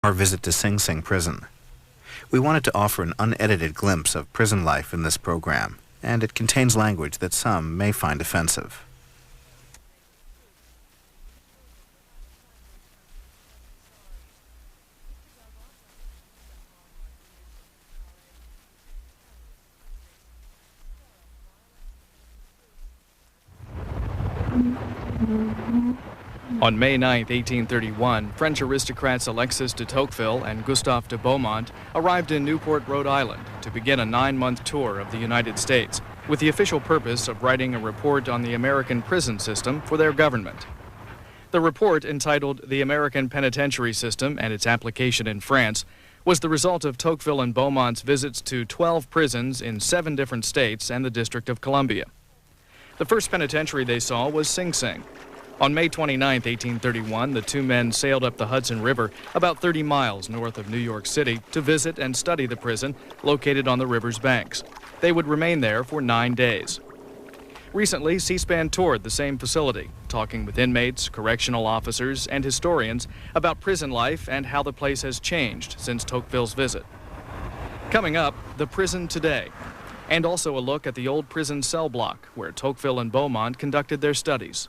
our visit to Sing Prison. We wanted to offer an unedited glimpse of prison life in this program, and it contains language that some may find offensive. On May 9, 1831, French aristocrats Alexis de Tocqueville and Gustave de Beaumont arrived in Newport, Rhode Island to begin a 9-month tour of the United States with the official purpose of writing a report on the American prison system for their government. The report, entitled The American Penitentiary System and Its Application in France, was the result of Tocqueville and Beaumont's visits to 12 prisons in 7 different states and the District of Columbia. The first penitentiary they saw was Sing Sing. On May 29, 1831, the two men sailed up the Hudson River about 30 miles north of New York City to visit and study the prison located on the river's banks. They would remain there for 9 days. Recently, C-SPAN toured the same facility, talking with inmates, correctional officers, and historians about prison life and how the place has changed since Tocqueville's visit. Coming up, the prison today, and also a look at the old prison cell block where Tocqueville and Beaumont conducted their studies.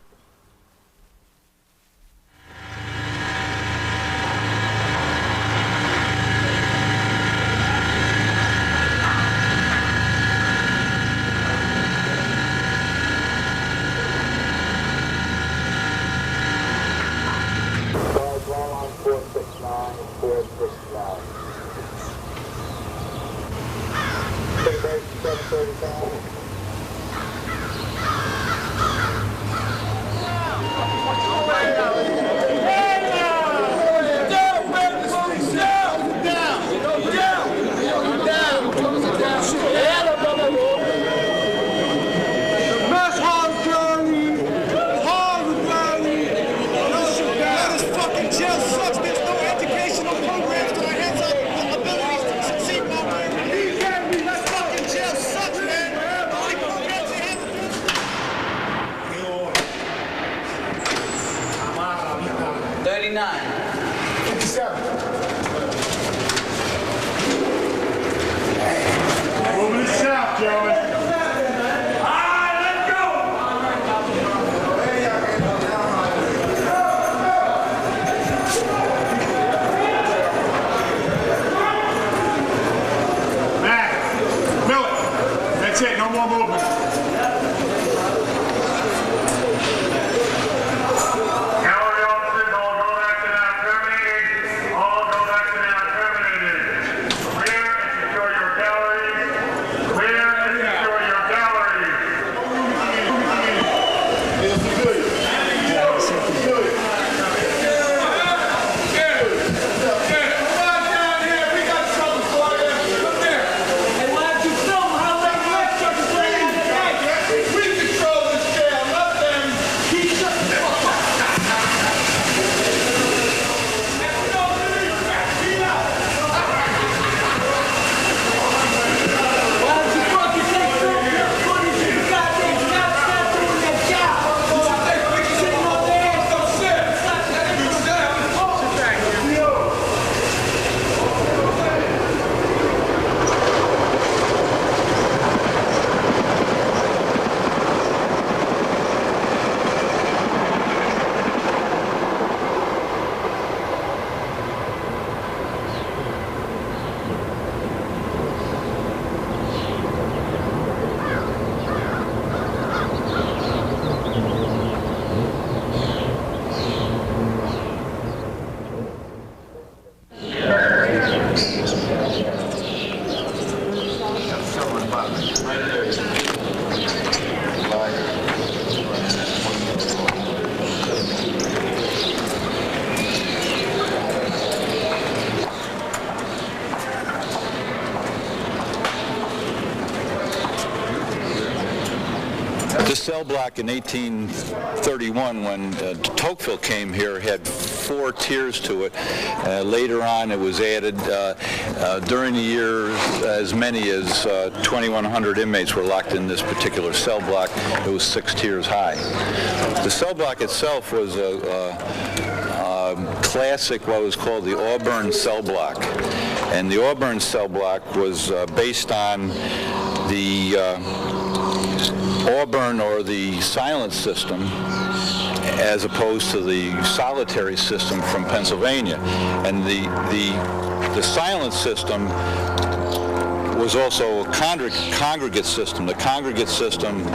This cell block in 1831, when Tocqueville came here, had 4 tiers to it. Later on, it was added. During the year, as many as 2,100 inmates were locked in this particular cell block. It was 6 tiers high. The cell block itself was classic, what was called the Auburn cell block. And the Auburn cell block was based on the Auburn, or the silent system, as opposed to the solitary system from Pennsylvania. And the silent system was also a congregate system. The congregate system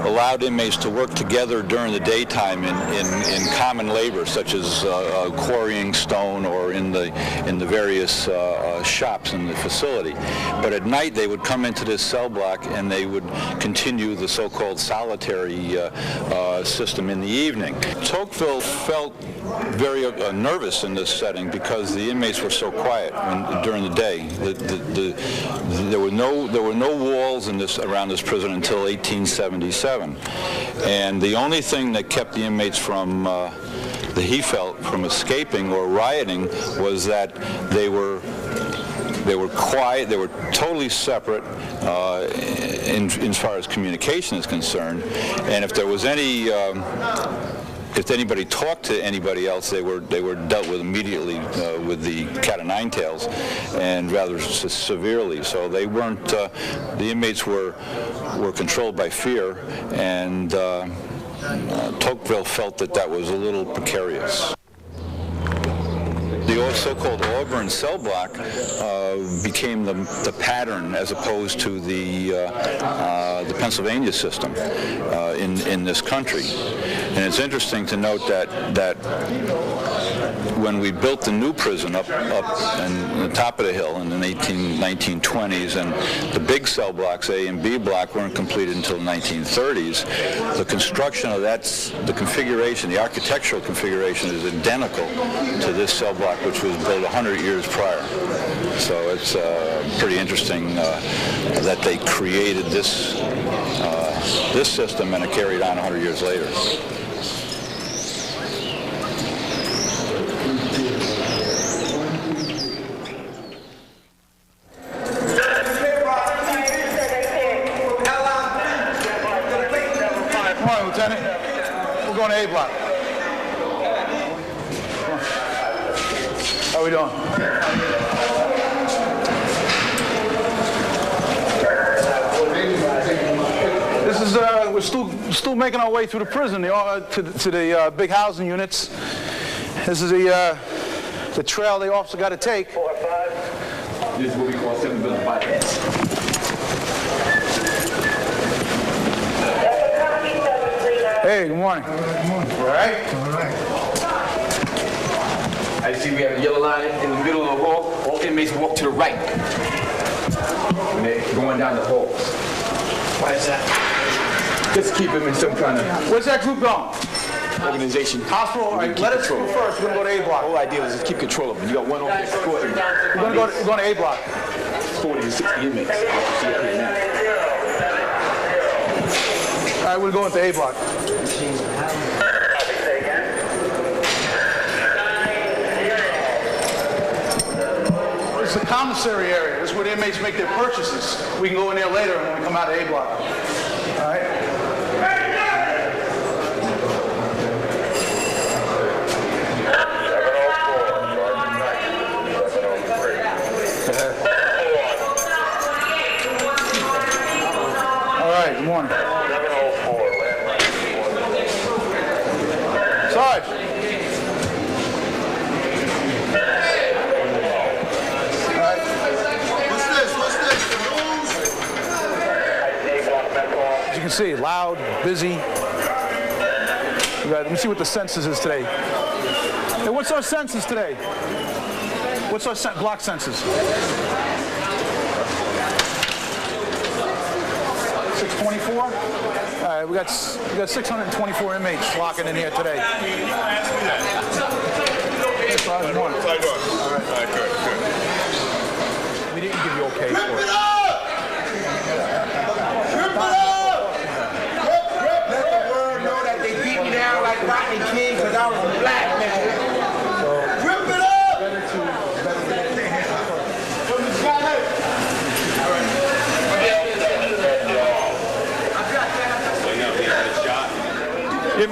allowed inmates to work together during the daytime in common labor, such as quarrying stone or in the various shops in the facility. But at night they would come into this cell block and they would continue the so-called solitary system in the evening. Tocqueville felt very nervous in this setting because the inmates were so quiet during the day. There were no walls around this prison until 1877, and the only thing that kept the inmates from he felt from escaping or rioting was that they were quiet. They were totally separate as far as communication is concerned, and if there was any if anybody talked to anybody else, they were dealt with immediately with the cat o' nine tails, and rather severely. So they weren't. The inmates were controlled by fear, and Tocqueville felt that was a little precarious. The so-called Auburn cell block became the pattern as opposed to the Pennsylvania system in this country. And it's interesting to note that when we built the new prison up on the top of the hill in the 1920s, and the big cell blocks, A and B block, weren't completed until the 1930s, the construction of the configuration, the architectural configuration is identical to this cell block, which was built 100 years prior. So it's pretty interesting that they created this system and it carried on 100 years later. Come on, Lieutenant. We're going to A block. How we doing? This is we're still making our way through the prison to the big housing units. This is the trail the officer got to take. 4 or 5. This is what we call 7 building bypass. Hey, good morning. Good morning. All right? All right. As you see, we have a yellow line in the middle of the hall. All inmates walk to the right when they're going down the hall. Why is that? Just keep them in some kind of... Where's that group going? Organization. Hospital? All right, let us go first. We're going to go to A block. The whole idea is to keep control of them. You got one officer escorting. We're going to A block. 40 to 60 inmates. You can see it here now. All right, we're going to A block. It's the commissary area. This is where the inmates make their purchases. We can go in there later when we come out of A block. All right? All right, good morning. 704, Sarge. As you can see, loud, busy. Let me see what the census is today. Hey, what's our census today? What's our block census? 624? All right, we got 624 inmates locking in here today. All right, good. We didn't give you okay for it. Rodney King, because I was a black man. Rip it up!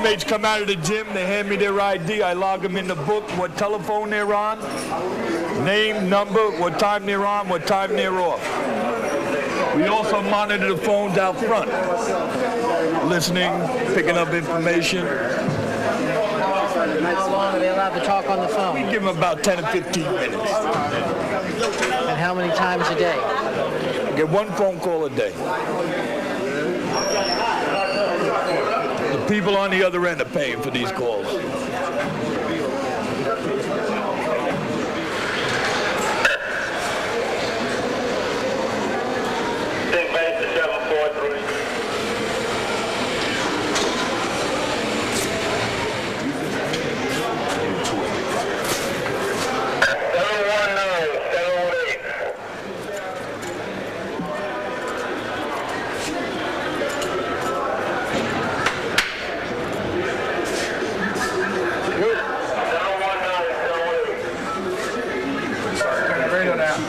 Inmates come out of the gym, they hand me their ID, I log them in the book, what telephone they're on, name, number, what time they're on, what time they're off. We also monitor the phones out front, listening, picking up information. How long are they allowed to talk on the phone? We give them about 10 to 15 minutes. And how many times a day? Get one phone call a day. The people on the other end are paying for these calls. Take back to 743.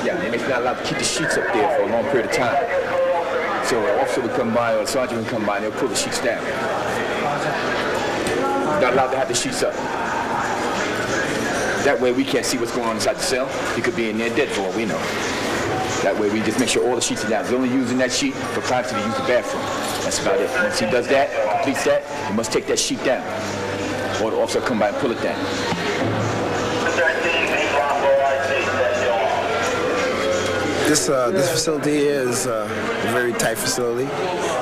Yeah, and they're not allowed to keep the sheets up there for a long period of time. So an officer would come by or a sergeant would come by and they'll pull the sheets down. They're not allowed to have the sheets up. That way we can't see what's going on inside the cell. He could be in there dead for all we know. That way we just make sure all the sheets are down. He's only using that sheet for clients to use the bathroom. That's about it. Once he does that, completes that, he must take that sheet down. Or the officer will come by and pull it down. This facility here is a very tight facility,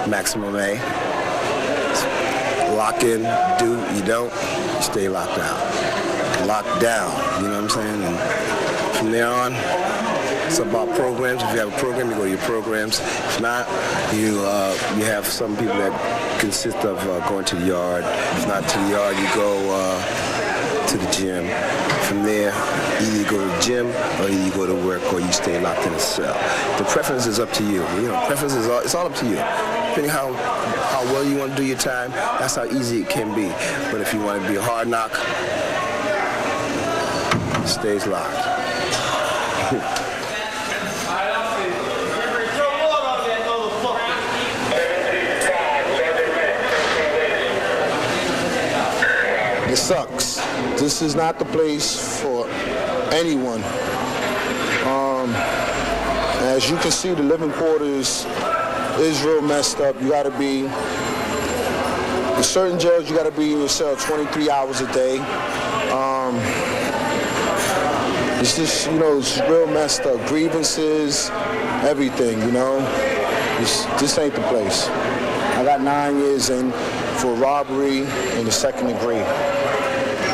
maximum A. Lock in, do, you don't, you stay locked out. Locked down, you know what I'm saying? And from there on, it's about programs. If you have a program, you go to your programs. If not, you have some people that consist of going to the yard. If not to the yard, you go to the gym. From there, either you go to the gym or either you go to work or you stay locked in a cell. The preference is up to you. You know, preference is it's all up to you. Depending how well you want to do your time, that's how easy it can be. But if you want to be a hard knock, it stays locked. It sucks. This is not the place for anyone. As you can see, the living quarters is real messed up. You gotta be, in certain jails, you gotta be in your cell 23 hours a day. It's just, you know, it's real messed up. Grievances, everything, you know. This ain't the place. I got 9 years in for robbery in the 2nd degree.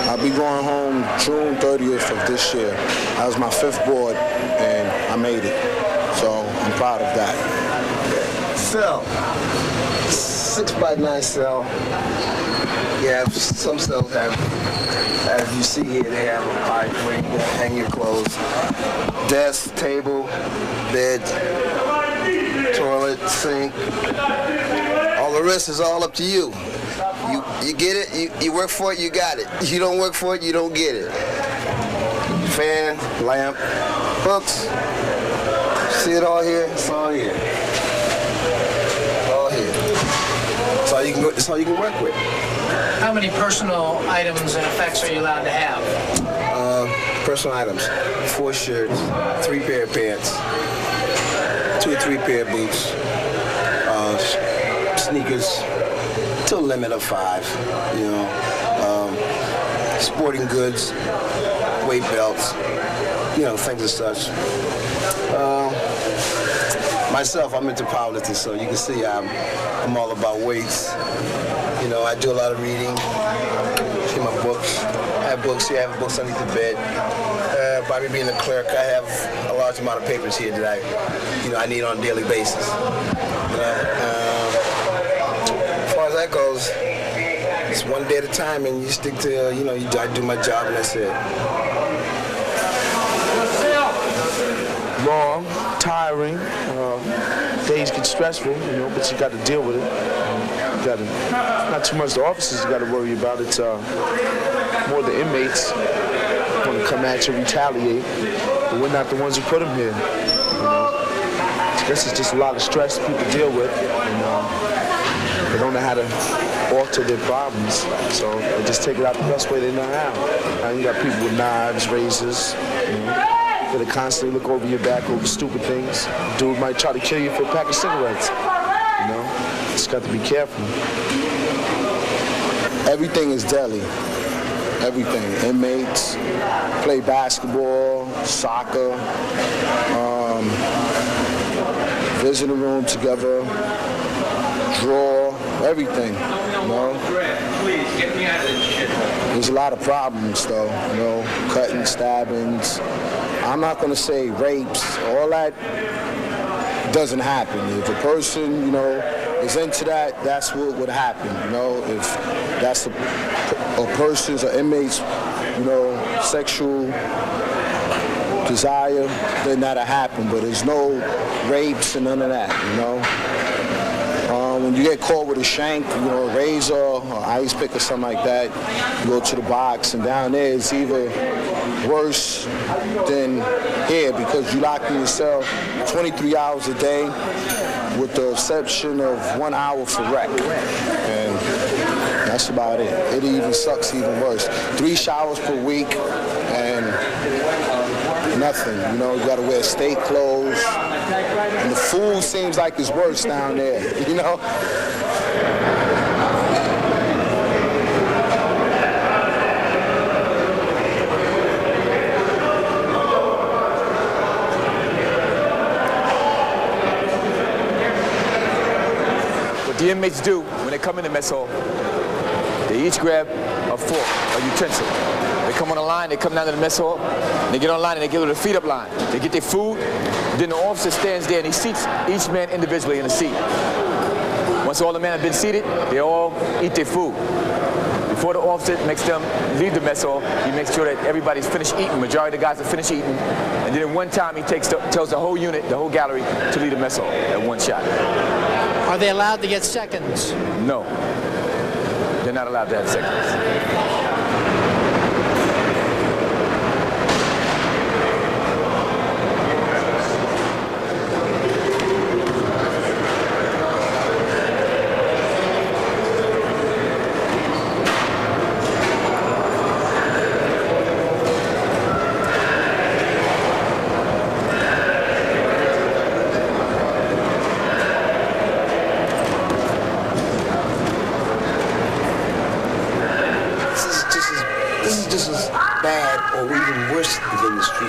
I'll be going home June 30th of this year. That was my 5th board, and I made it. So I'm proud of that. Cell, 6x9 cell. Yeah, some cells have, as you see here, they have a pipe where you can hang your clothes. Desk, table, bed, toilet, sink. All the rest is all up to you. You get it, you work for it, you got it. You don't work for it, you don't get it. Fan, lamp, books. See it all here? It's all here. All here. It's all you can work with. How many personal items and effects are you allowed to have? Personal items, 4 shirts, 3 pair of pants, 2 or 3 pair of boots, sneakers, to a limit of 5, you know, sporting goods, weight belts, you know, things as such. Myself, I'm into powerlifting, so you can see I'm all about weights. You know, I do a lot of reading. See my books. I have books here. I have books underneath the bed. By me being a clerk, I have a large amount of papers here that I need on a daily basis. As far as that goes, it's one day at a time, and you stick to, I do my job, and that's it. Long, tiring, days get stressful, but you got to deal with it. You got to, not too much the officers you got to worry about. It's more the inmates want to come at you, retaliate, but we're not the ones who put them here. I guess it's just a lot of stress people deal with. they don't know how to alter their problems, so they just take it out the best way they know how. Now you got people with knives, razors, that constantly look over your back over stupid things. Dude might try to kill you for a pack of cigarettes. Just got to be careful. Everything is deadly. Everything. Inmates play basketball, soccer, visit a room together, draw, everything. Please get me out of this shit. There's a lot of problems, though. Cutting, stabbings. I'm not going to say rapes. All that doesn't happen. If a person, is into that, that's what would happen. If that's a person's or inmate's, sexual desire, then that'll happen. But there's no rapes and none of that. When you get caught with a shank, a razor or ice pick or something like that, you go to the box, and down there it's either worse than here because you lock in your cell 23 hours a day with the exception of 1 hour for rec. And that's about it. It even sucks even worse. 3 showers per week and nothing. You got to wear state clothes. And the food seems like it's worse down there, What the inmates do when they come in the mess hall, they each grab a fork, a utensil. They come on a line, they come down to the mess hall, and they get on a line and they get to the feed-up line. They get their food, then the officer stands there and he seats each man individually in a seat. Once all the men have been seated, they all eat their food. Before the officer makes them leave the mess hall, he makes sure that everybody's finished eating. Majority of the guys are finished eating. And then at one time, he tells the whole unit, the whole gallery, to leave the mess hall at one shot. Are they allowed to get seconds? No. They're not allowed to have seconds.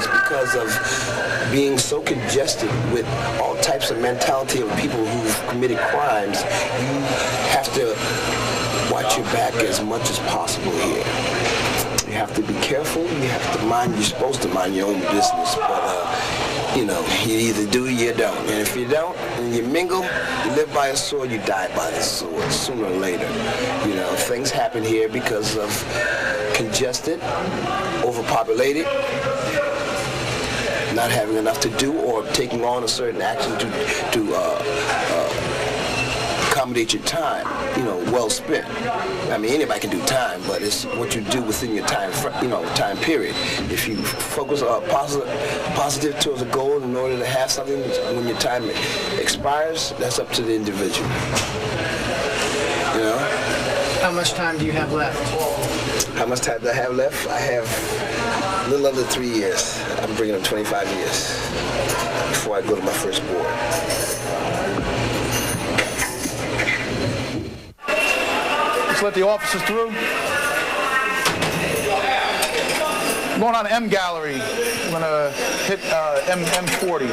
Because of being so congested with all types of mentality of people who've committed crimes, you have to watch your back as much as possible here. You have to be careful. You have to mind. You're supposed to mind your own business, but you either do or you don't. And if you don't, and you mingle, you live by a sword, you die by the sword sooner or later. Things happen here because of congested, overpopulated, not having enough to do, or taking on a certain action to accommodate your time, well spent. I mean, anybody can do time, but it's what you do within your time, time period. If you focus positive towards a goal in order to have something when your time expires, that's up to the individual. How much time do you have left? How much time do I have left? I have a little under 3 years. I'm bringing up 25 years before I go to my first board. Let's let the officers through. Going on M gallery. I'm gonna hit M40.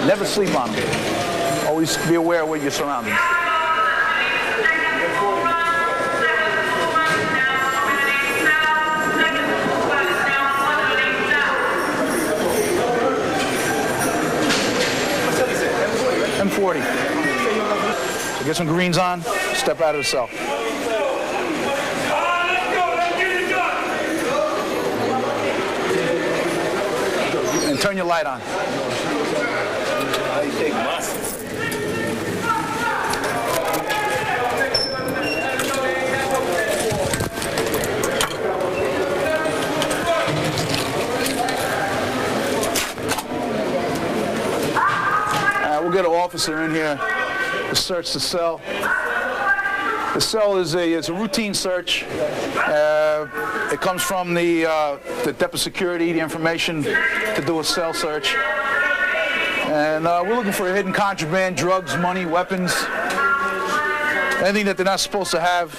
Never sleep on them. Always be aware of what your surroundings. M40. So get some greens on, step out of the cell. And turn your light on. officer in here to search the cell. The cell is a routine search. It comes from the depth of security, the information to do a cell search. And we're looking for hidden contraband, drugs, money, weapons, anything that they're not supposed to have.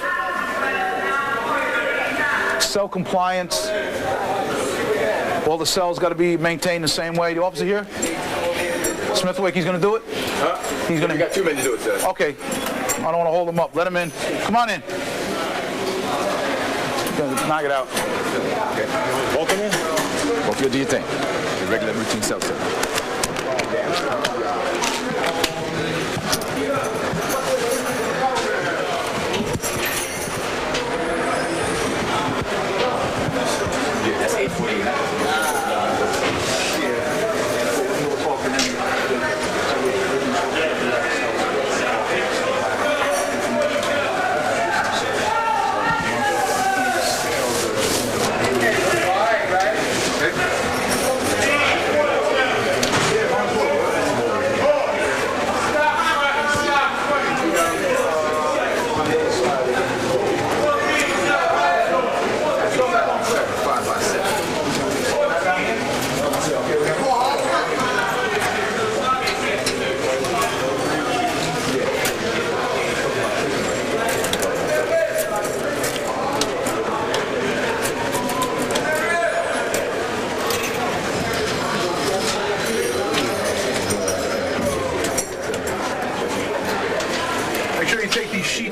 Cell compliance. All the cells got to be maintained the same way. The officer here? Smithwick, he's going to do it? He's going to. We got 2 men to do it, sir. Okay. I don't want to hold him up. Let him in. Come on in. Knock it out. Okay. Both of you? Both of you do your thing. The regular routine cell set. Yeah, that's 8:40.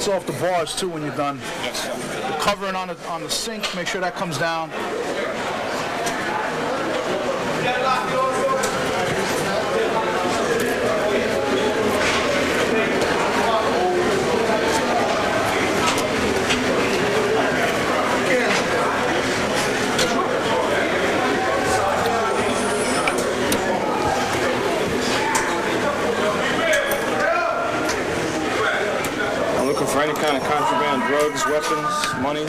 Off the bars too when you're done. The covering on the sink, make sure that comes down. For any kind of contraband, drugs, weapons, money.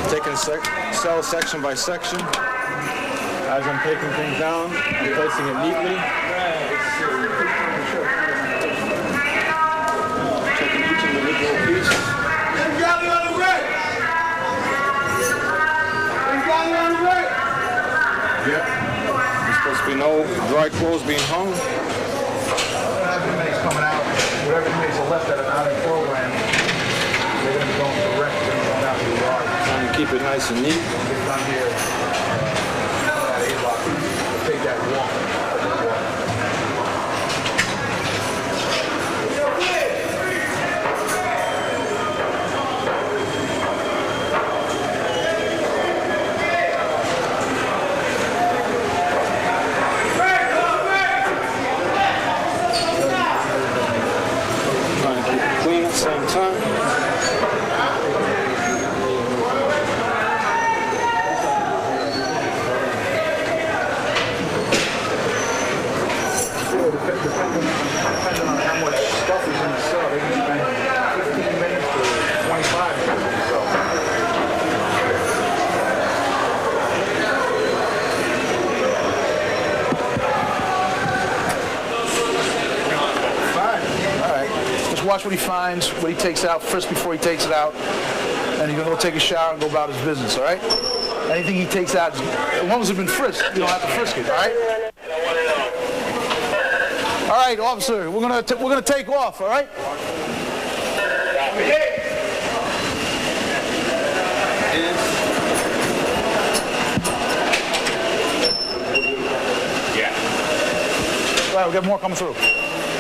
Taking cell section by section. As I'm taking things down, I'm placing it neatly. Checking each individual piece. Yep. There's supposed to be no dry clothes being hung. Coming out, whatever inmates are left that are not in program, they're going to be going direct, they're going to go down to the yard. Trying to keep it nice and neat. Get down here at 8 o'clock. We'll take that walk. Same time. Depending on how much stuff is in the cell, they can spend 15 minutes to 25 minutes in the cell. Watch what he finds, what he takes out, frisk before he takes it out, and he's gonna go take a shower and go about his business, all right? Anything he takes out, as long as it's been frisked, you don't have to frisk it, all right? All right, officer, we're gonna take off, all right? Yeah. All right, we got more coming through.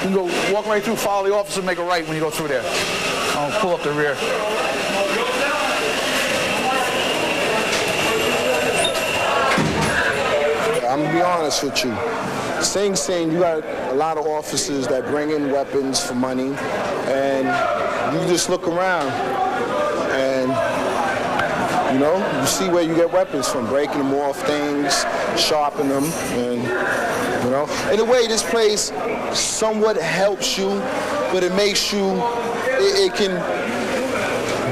You can go walk right through, follow the officer, make a right when you go through there. I'll pull up the rear. I'm gonna be honest with you. Sing, you got a lot of officers that bring in weapons for money, and you just look around, and you know, you see where you get weapons from, breaking them off things, sharpen them, and you know. In a way, this place somewhat helps you, but it makes you, it can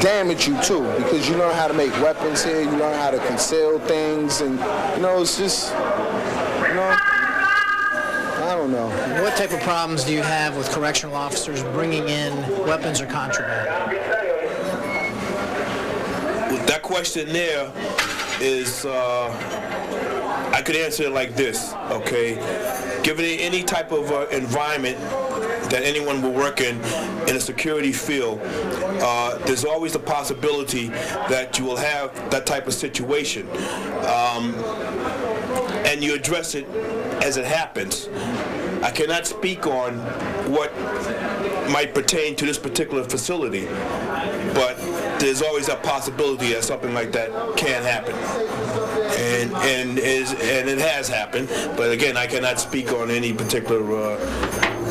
damage you too, because you learn how to make weapons here, you learn how to conceal things, and you know, it's just, you know, I don't don't know. What type of problems do you have with correctional officers bringing in weapons or contraband? That question there is, I could answer it like this, okay? Given any type of environment that anyone will work in a security field, there's always the possibility that you will have that type of situation. And you address it as it happens. I cannot speak on what might pertain to this particular facility, but there's always a possibility that something like that can happen. And it has happened, but again, I cannot speak on any particular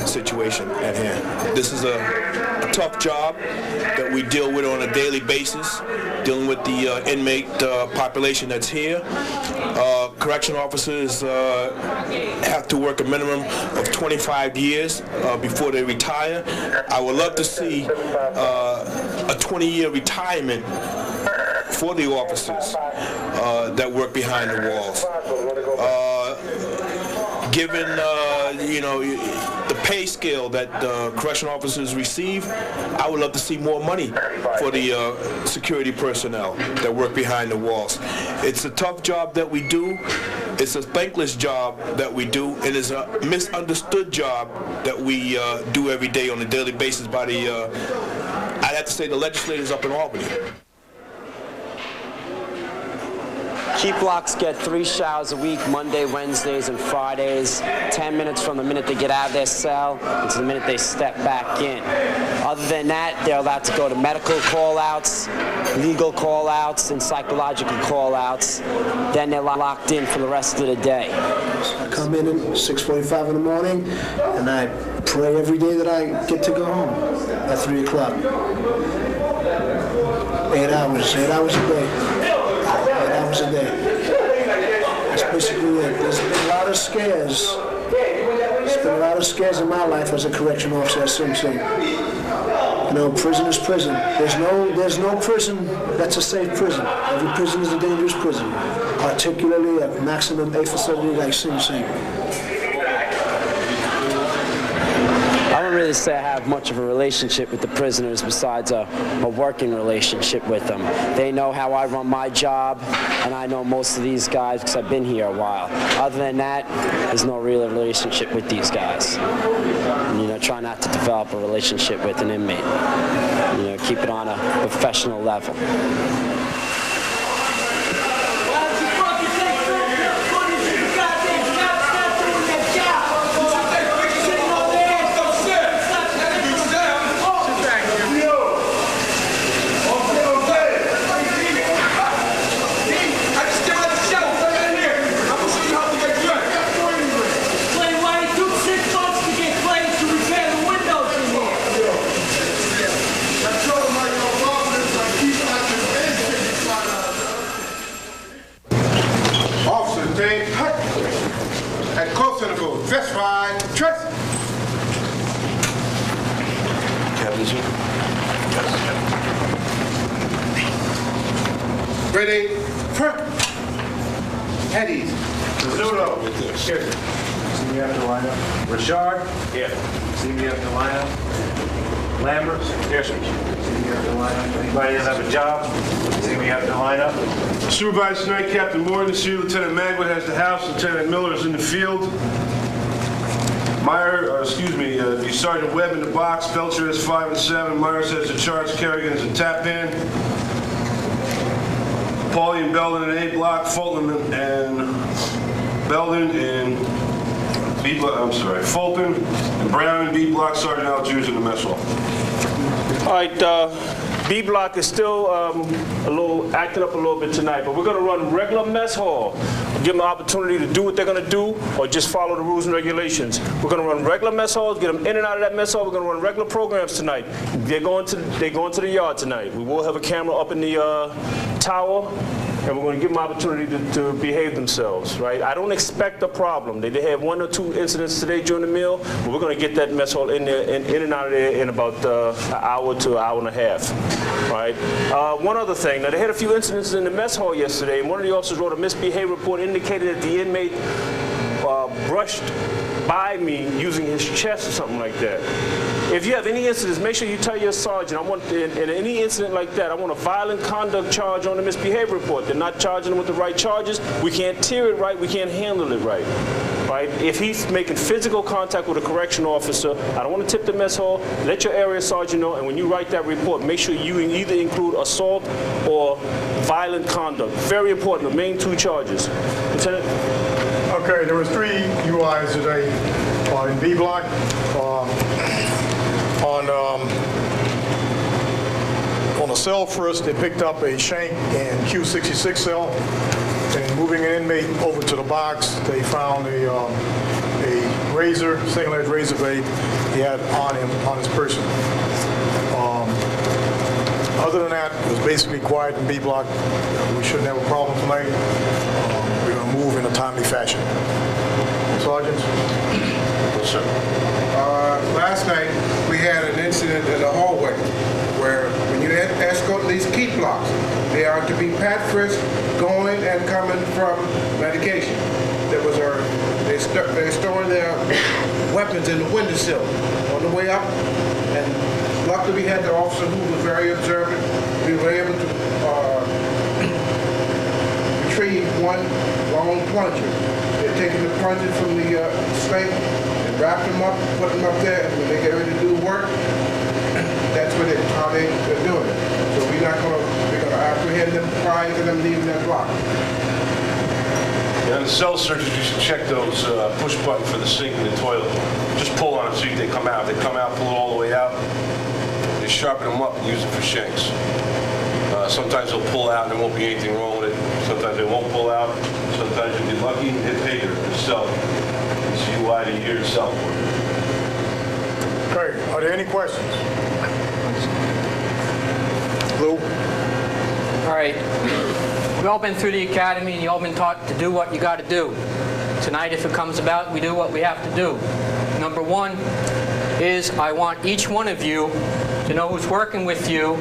situation at hand. This is a tough job that we deal with on a daily basis, dealing with the inmate population that's here. Correctional officers have to work a minimum of 25 years before they retire. I would love to see a 20-year retirement for the officers that work behind the walls. Given the pay scale that correctional officers receive, I would love to see more money for the security personnel that work behind the walls. It's a tough job that we do. It's a thankless job that we do, and it's a misunderstood job that we do every day on a daily basis by the, I'd have to say, the legislators up in Albany. Keep blocks get 3 showers a week, Monday, Wednesdays, and Fridays, 10 minutes from the minute they get out of their cell until the minute they step back in. Other than that, they're allowed to go to medical call-outs, legal call-outs, and psychological call-outs. Then they're locked in for the rest of the day. I come in at 6:45 in the morning, and I pray every day that I get to go home at 3 o'clock. 8 hours a day. 8 hours a day. That's basically it. There's been a lot of scares. There's been a lot of scares in my life as a correctional officer at Sing Sing. You know, prison is prison. There's no prison that's a safe prison. Every prison is a dangerous prison, particularly a maximum A facility like Sing Sing. I don't really say I have much of a relationship with the prisoners besides a working relationship with them. They know how I run my job, and I know most of these guys because I've been here a while. Other than that, there's no real relationship with these guys. And, try not to develop a relationship with an inmate. Keep it on a professional level. Ready, front. Eddie's. Zudo. Here. See me after lineup. Richard. Here. See me after lineup. Lambert. Here, sir. See me after lineup. Anybody that have a job? See me after lineup. Supervisor tonight, Captain Morgan. See Lieutenant Magwood has the house. Lieutenant Miller is in the field. Sergeant Webb in the box. Belcher has 5 and 7. Myers has the charts. Kerrigan is a tap in. Paulie and Belden in A block. Fulton and Belden in B block. Fulton and Brown in B block. Sergeant Algiers in the mess hall. All right, B block is still acting up a little bit tonight, but we're going to run regular mess hall. Give them an opportunity to do what they're going to do, or just follow the rules and regulations. We're going to run regular mess halls, get them in and out of that mess hall. We're going to run regular programs tonight. They're going to the yard tonight. We will have a camera up in the tower, and we're going to give them an opportunity to behave themselves, right? I don't expect a problem. They had 1 or 2 incidents today during the meal, but we're going to get that mess hall in there, in and out of there in about an hour to an hour and a half, right? One other thing, now they had a few incidents in the mess hall yesterday, and one of the officers wrote a misbehavior report indicated that the inmate brushed by me using his chest or something like that. If you have any incidents, make sure you tell your sergeant, I want, in any incident like that, I want a violent conduct charge on the misbehavior report. They're not charging them with the right charges. We can't tier it right. We can't handle it right. Right? If he's making physical contact with a correctional officer, I don't want to tip the mess hall. Let your area sergeant know, and when you write that report, make sure you either include assault or violent conduct. Very important, the main two charges. Lieutenant? Okay, there was 3 UIs today in B block. On the cell first, they picked up a shank in Q66 cell. And moving an inmate over to the box, they found a razor, single-edged razor blade he had on him, on his person. Other than that, it was basically quiet in B block. We shouldn't have a problem tonight. We're going to move in a timely fashion. Sergeants? Yes, sir. Last night, we had an incident in the hallway where when you escort these key blocks, they are to be pat frisked going and coming from medication. They're storing their weapons in the windowsill on the way up, and luckily we had the officer who was very observant. We were able to retrieve one long plunger. They're taking the plunger from the snake and wrap them up, put them up there, and when they get ready to do work, that's how they're doing it. So we're going to apprehend them prior to them leaving that block. And the cell searchers, you should check those push button for the sink and the toilet. Just pull on them, see if they come out. If they come out, pull it all the way out. They sharpen them up and use it for shanks. Sometimes they'll pull out and there won't be anything wrong with it. Sometimes they won't pull out. Sometimes you'll be lucky and hit pay dirt itself. It's UI to year itself. Okay, are there any questions? Lou? All right. We've all been through the academy and you've all been taught to do what you got to do. Tonight, if it comes about, we do what we have to do. Number 1 is I want each one of you to know who's working with you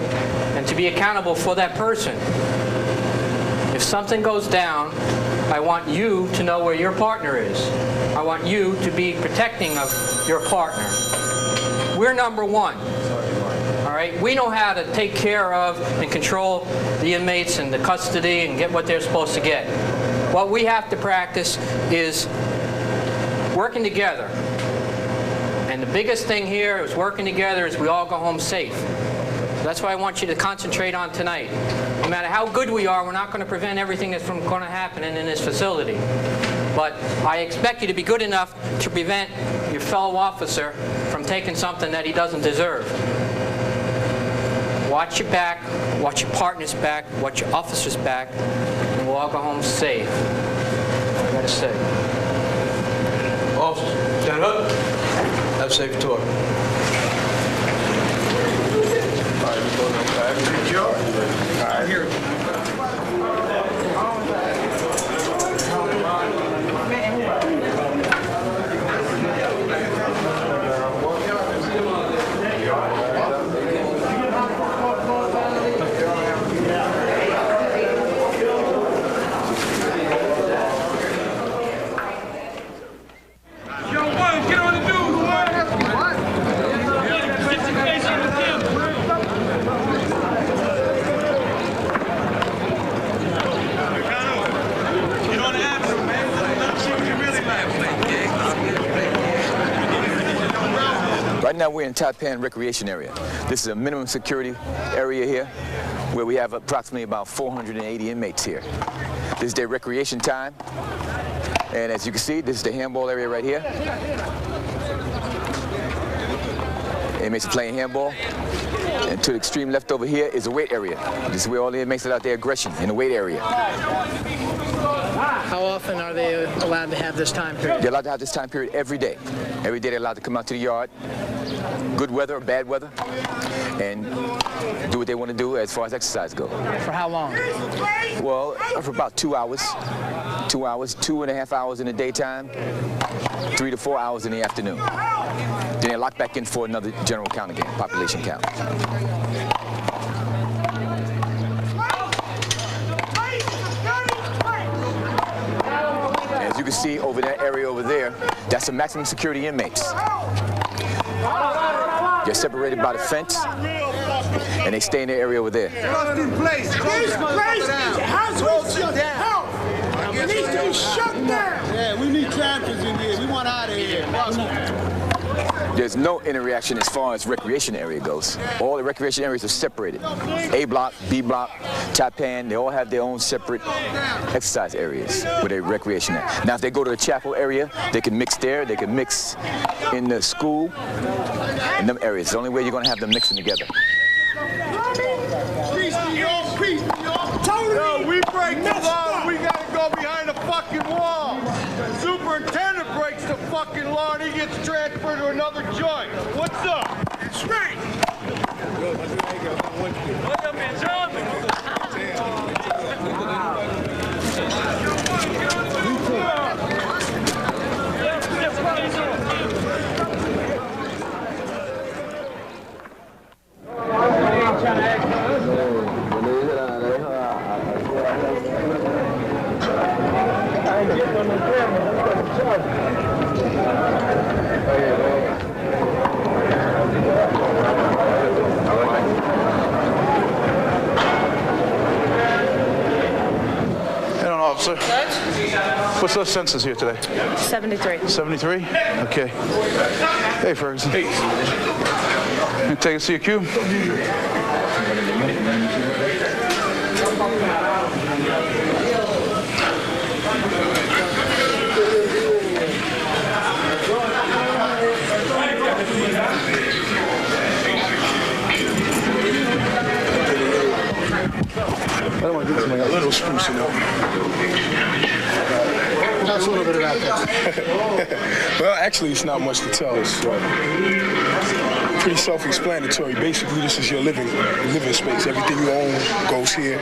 and to be accountable for that person. If something goes down, I want you to know where your partner is. I want you to be protecting of your partner. We're number 1. All right? We know how to take care of and control the inmates and the custody and get what they're supposed to get. What we have to practice is working together. And the biggest thing here is working together is we all go home safe. That's what I want you to concentrate on tonight. No matter how good we are, we're not going to prevent everything that's going to happen in this facility. But I expect you to be good enough to prevent your fellow officer from taking something that he doesn't deserve. Watch your back, watch your partner's back, watch your officer's back, and we'll all go home safe. That's what I gotta say. Officer, stand up. Have a safe tour. Good job. All right, here. Right now we're in Taipan Recreation Area. This is a minimum security area here where we have approximately about 480 inmates here. This is their recreation time. And as you can see, this is the handball area right here. Inmates are playing handball. And to the extreme left over here is a weight area. This is where all the inmates are out there aggression, in the weight area. How often are they allowed to have this time period? They're allowed to have this time period every day. Every day they're allowed to come out to the yard, good weather or bad weather, and do what they want to do as far as exercise goes. For how long? Well, for about 2 hours. 2 hours, 2.5 hours in the daytime, 3 to 4 hours in the afternoon. Then they're locked back in for another general count again, population count. As you can see over that area over there, That's the maximum security inmates. They're separated by the fence, and they stay in their area over there. This place household shut down. It needs to be shut down. Yeah, we need trappers in here. We want out of here. There's no interaction as far as recreation area goes. All the recreation areas are separated. A block, B block, Taipan, they all have their own separate exercise areas where they recreation at. Now if they go to the chapel area, they can mix there, they can mix in the school, in them areas. It's the only way you're gonna have them mixing together. Peace to y'all, peace to y'all. Yo, we break the law, we gotta go behind the fucking wall. Superintendent breaks the fucking law and he gets transferred to another joint. What's up? That's right. Officer. What's the census here today? 73. 73? Okay. Hey, Ferguson. Hey. You take a CQ? I don't want to do something a little spruce, you know. Tell us a little bit about that. Well, actually, it's not much to tell. It's pretty self-explanatory. Basically, this is your living space. Everything you own goes here.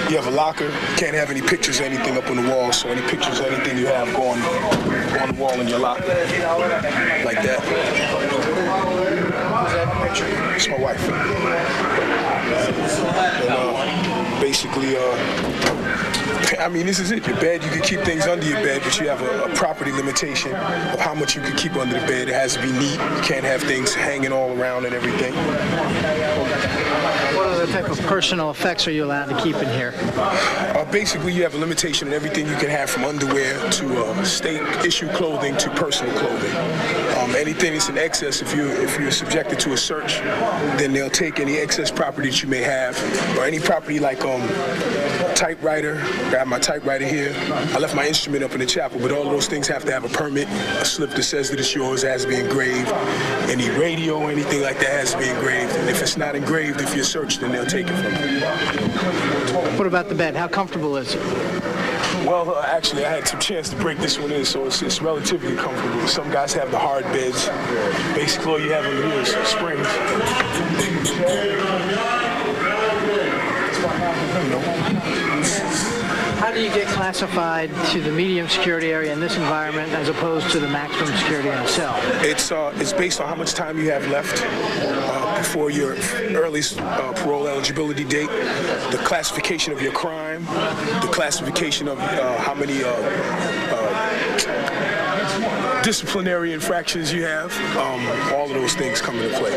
You have a locker. You can't have any pictures or anything up on the wall, so any pictures or anything you have go on the wall in your locker. Like that. Who's that picture? It's my wife. And, basically, I mean, this is it. Your bed, you can keep things under your bed, but you have a property limitation of how much you can keep under the bed. It has to be neat. You can't have things hanging all around and everything. What other type of personal effects are you allowed to keep in here? Basically, you have a limitation on everything you can have, from underwear to state-issue clothing to personal clothing. Anything that's in excess, if you're subjected to a search, then they'll take any excess property that you may have, or any property like typewriter. I have my typewriter here. I left my instrument up in the chapel, but all of those things have to have a permit, a slip that says that it's yours, has to be engraved. Any radio or anything like that has to be engraved, and if it's not engraved, if you're searched, then they'll take it from you. What about the bed? How comfortable is it? Well, actually, I had some chance to break this one in, so it's relatively comfortable. Some guys have the hard beds. Basically, all you have under here is springs. How do you get classified to the medium security area in this environment as opposed to the maximum security in a cell? It's based on how much time you have left before your earliest parole eligibility date, the classification of your crime, the classification of how many disciplinary infractions you have. All of those things come into play.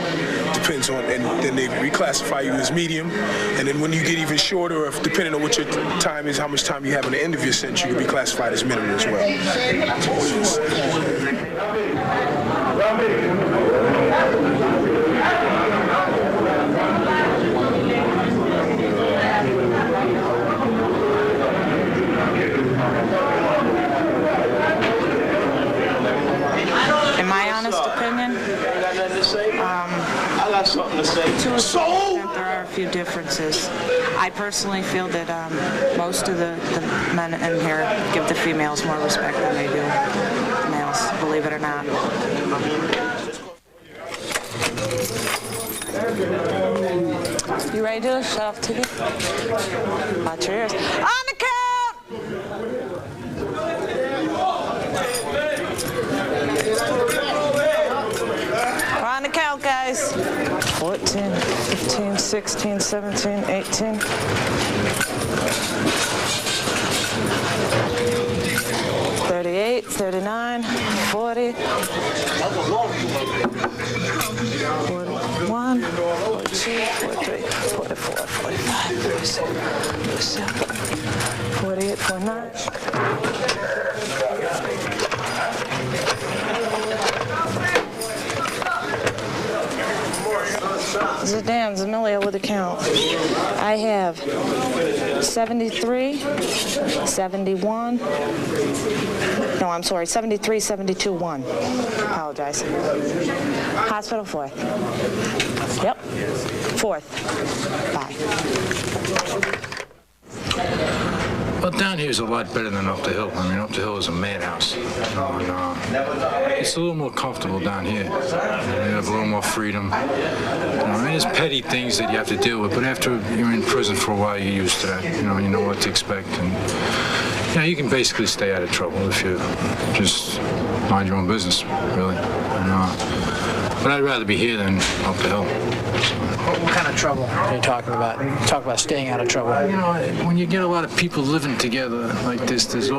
Depends on, and then they reclassify you as medium, and then when you get even shorter, if depending on what your time is, how much time you have on the end of your sentence, you can be classified as minimum as well. In my honest opinion, I got something to say. To a certain extent, there are a few differences. I personally feel that most of the men in here give the females more respect than they do the males, believe it or not. You ready to do it? Shut off TV. Watch your ears. On the count! We're on the count, guys. 14, 15, 16, 17, 18. 38, 39. 42, 43, 44, 45, 46, 47, 48, 49. Zidane Zamilio with a count. I have 73, 71. No, I'm sorry, 73, 72, 1. Apologize. Hospital 4th. Yep. 4th. Bye. Well, down here is a lot better than up the hill. I mean, up the hill is a madhouse. You know, and, it's a little more comfortable down here. You have a little more freedom. You know, I mean, there's petty things that you have to deal with, but after you're in prison for a while, you're used to that. You know what to expect. And, you can basically stay out of trouble if you just mind your own business, really. And, but I'd rather be here than up the hill. What kind of trouble are you talking about? Talk about staying out of trouble. You know, when you get a lot of people living together like this, there's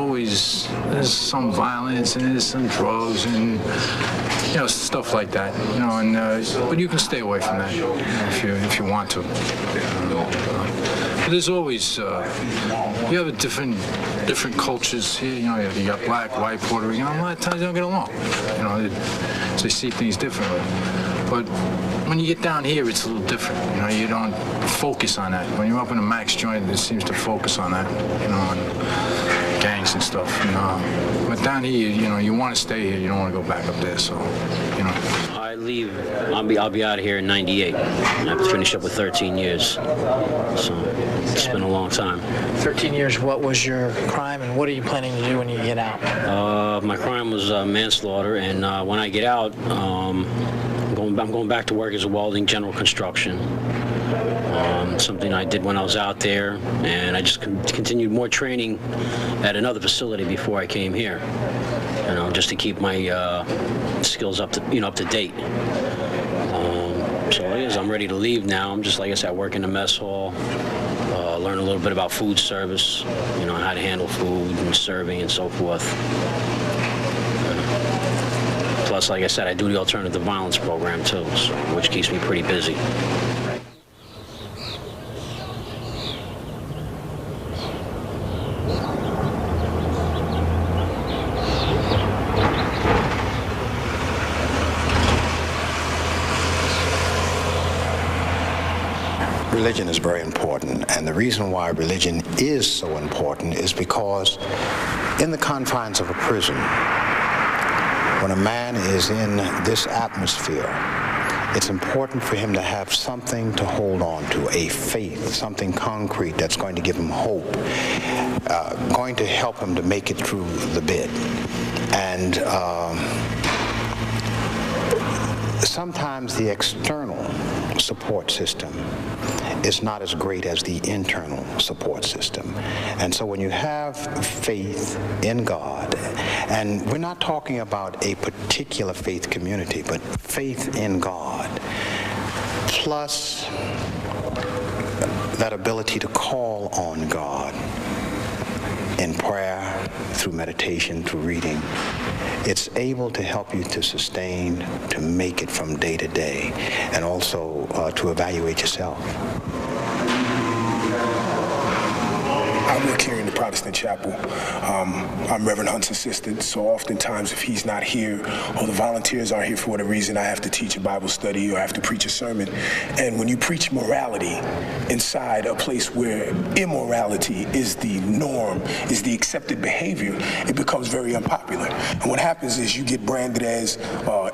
some violence and there's some drugs and stuff like that. You know, and but you can stay away from that if you want to. But there's always you have different cultures here. You know, you got black, white, Puerto Rican. A lot of times they don't get along. You know, they see things differently. But when you get down here, it's a little different. You know, you don't focus on that. When you're up in a max joint, it seems to focus on that. You know, and gangs and stuff. But down here, you want to stay here. You don't want to go back up there. So, I leave. I'll be out of here in '98. I've finished up with 13 years. So it's been a long time. 13 years. What was your crime, and what are you planning to do when you get out? My crime was manslaughter, and when I get out, I'm going back to work as a welding general construction. Something I did when I was out there, and I just continued more training at another facility before I came here. Just to keep my skills up to date. So I guess I'm ready to leave now. I'm just, like I said, I work in the mess hall, learn a little bit about food service, how to handle food and serving and so forth. Plus, like I said, I do the alternative violence program too, which keeps me pretty busy. Religion is very important, and the reason why religion is so important is because in the confines of a prison, when a man is in this atmosphere, it's important for him to have something to hold on to, a faith, something concrete that's going to give him hope, going to help him to make it through the bit. And sometimes the external support system is not as great as the internal support system. And so when you have faith in God, and we're not talking about a particular faith community, but faith in God, plus that ability to call on God in prayer, through meditation, through reading, it's able to help you to sustain, to make it from day to day, and also to evaluate yourself. I work here in the Protestant chapel. I'm Reverend Hunt's assistant, so oftentimes if he's not here or the volunteers aren't here for whatever reason, I have to teach a Bible study or I have to preach a sermon. And when you preach morality inside a place where immorality is the norm, is the accepted behavior, it becomes very unpopular. And what happens is you get branded as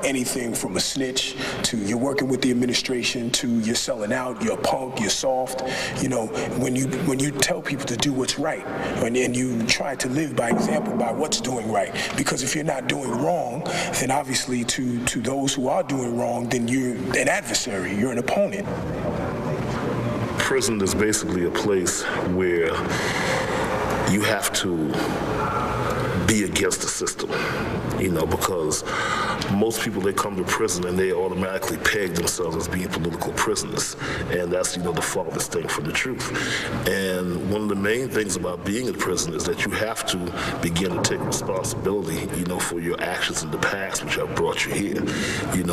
anything from a snitch to you're working with the administration to you're selling out, you're a punk, you're soft. When you tell people to do what's right, and you try to live by example by what's doing right. Because if you're not doing wrong, then obviously to those who are doing wrong, then you're an adversary, you're an opponent. Prison is basically a place where you have to be against the system, because most people, they come to prison and they automatically peg themselves as being political prisoners. And that's, the farthest thing from the truth. And one of the main things about being in prison is that you have to begin to take responsibility, for your actions in the past, which have brought you here.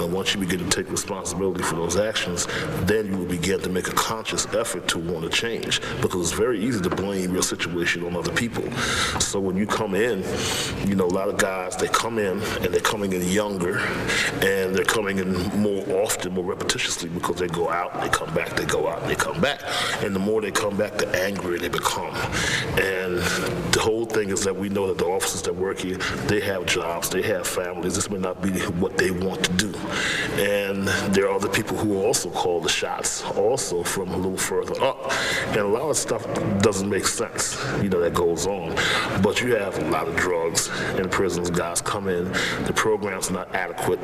Once you begin to take responsibility for those actions, then you will begin to make a conscious effort to want to change, because it's very easy to blame your situation on other people. So when you come in, a lot of guys, they come in and they're coming in younger, and they're coming in more often, more repetitiously, because they go out and they come back, they go out and they come back. And the more they come back, the angrier they become. And the whole thing is that we know that the officers that work here, they have jobs, they have families. This may not be what they want to do. And there are other people who also call the shots, also from a little further up. And a lot of stuff doesn't make sense, that goes on. But you have a lot of drugs in prisons. Guys come in, the program's not adequate,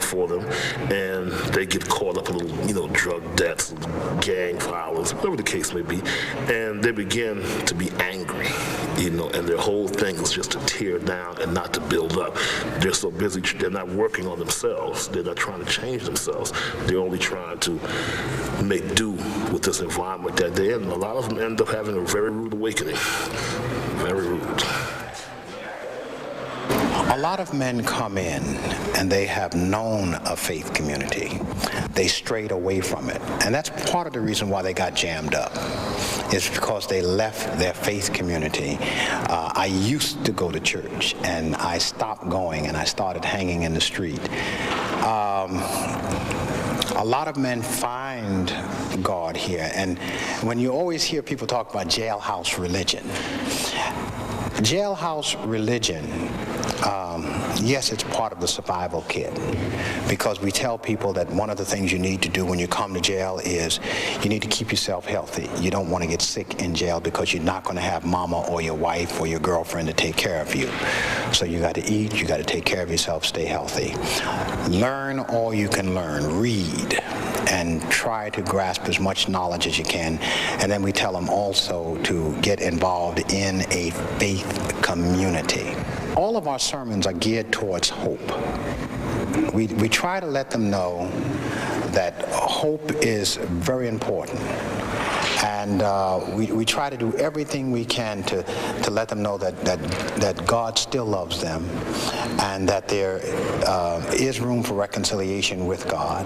for them, and they get caught up in little, drug debts, gang violence, whatever the case may be, and they begin to be angry, and their whole thing is just to tear down and not to build up. They're so busy, they're not working on themselves. They're not trying to change themselves. They're only trying to make do with this environment that they're in. And a lot of them end up having a very rude awakening. Very rude. A lot of men come in and they have known a faith community. They strayed away from it. And that's part of the reason why they got jammed up. It's because they left their faith community. I used to go to church, and I stopped going, and I started hanging in the street. A lot of men find God here, and when you always hear people talk about jailhouse religion, yes, it's part of the survival kit, because we tell people that one of the things you need to do when you come to jail is you need to keep yourself healthy. You don't want to get sick in jail because you're not going to have mama or your wife or your girlfriend to take care of you. So you got to eat, you got to take care of yourself, stay healthy. Learn all you can learn, read, and try to grasp as much knowledge as you can. And then we tell them also to get involved in a faith community. All of our sermons are geared towards hope. We try to let them know that hope is very important. And we try to do everything we can to let them know that God still loves them, and that there is room for reconciliation with God,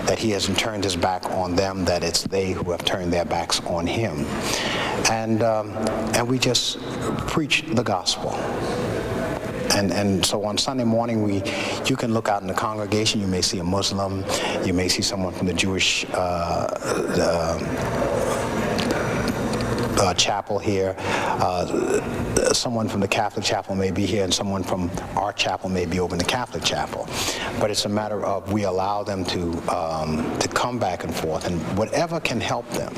that he hasn't turned his back on them, that it's they who have turned their backs on him. And we just preach the gospel. And so on Sunday morning, you can look out in the congregation, you may see a Muslim, you may see someone from the Jewish chapel here, someone from the Catholic chapel may be here, and someone from our chapel may be over in the Catholic chapel. But it's a matter of we allow them to come back and forth, and whatever can help them,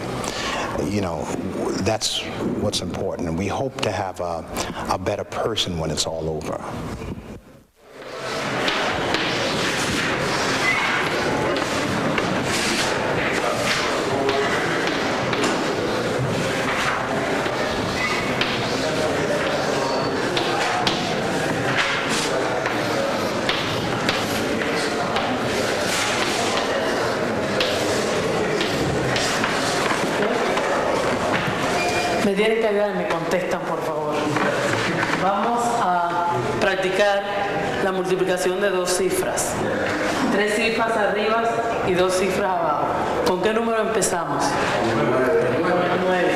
that's what's important. And we hope to have a better person when it's all over. Me tienen que ayudar y me contestan, por favor. Vamos a practicar la multiplicación de dos cifras. 3 cifras arriba y 2 cifras abajo. ¿Con qué número empezamos? 9.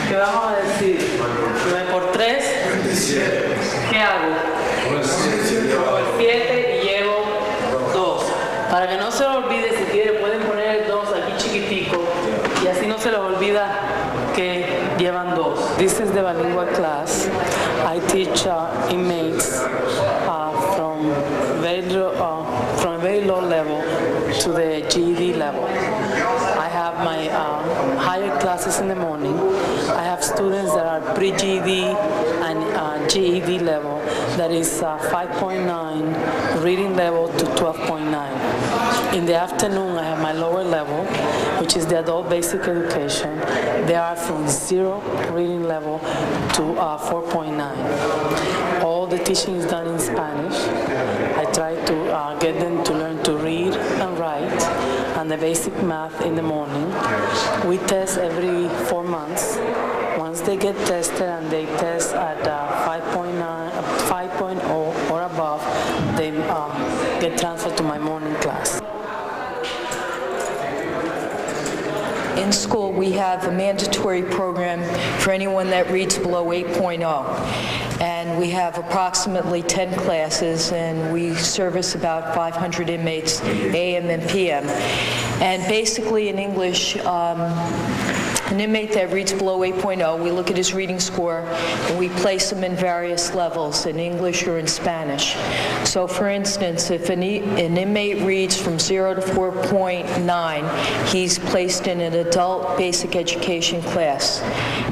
¿Qué vamos a decir? 9 por 3. ¿Qué hago? 7 y llevo 2. Para que no se los olvide, si quieren pueden poner el 2 aquí chiquitico y así no se les olvida que llevan 2. This is the bilingual class. I teach inmates from a very low level to the GED level. I have my higher classes in the morning. I have students that are pre-GED and GED level, that is 5.9, reading level to 12.9. In the afternoon, I have my lower level, which is the adult basic education. They are from 0 reading level to 4.9. All the teaching is done in Spanish. I try to get them to learn to read and write, and the basic math in the morning. We test every 4 months. Once they get tested and they test at 5.0 or above, they get transferred to my morning class. In school, we have a mandatory program for anyone that reads below 8.0. And we have approximately 10 classes, and we service about 500 inmates, AM and PM. And basically in English, an inmate that reads below 8.0, we look at his reading score, and we place him in various levels, in English or in Spanish. So for instance, if an inmate reads from 0 to 4.9, he's placed in an adult basic education class.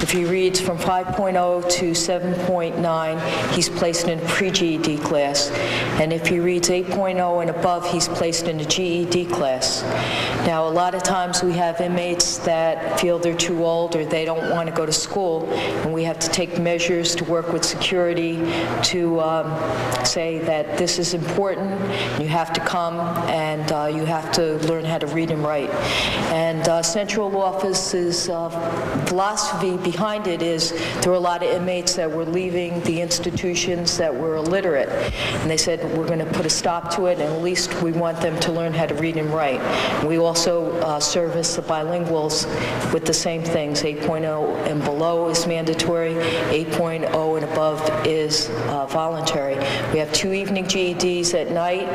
If he reads from 5.0 to 7.9, he's placed in a pre-GED class. And if he reads 8.0 and above, he's placed in a GED class. Now, a lot of times we have inmates that feel they're too old or they don't want to go to school, and we have to take measures to work with security to say that this is important, you have to come, and you have to learn how to read and write. And Central Office's philosophy behind it is there were a lot of inmates that were leaving the institutions that were illiterate, and they said we're going to put a stop to it, and at least we want them to learn how to read and write. We also service the bilinguals with the same things. 8.0 and below is mandatory. 8.0 and above is voluntary. We have 2 evening GEDs at night.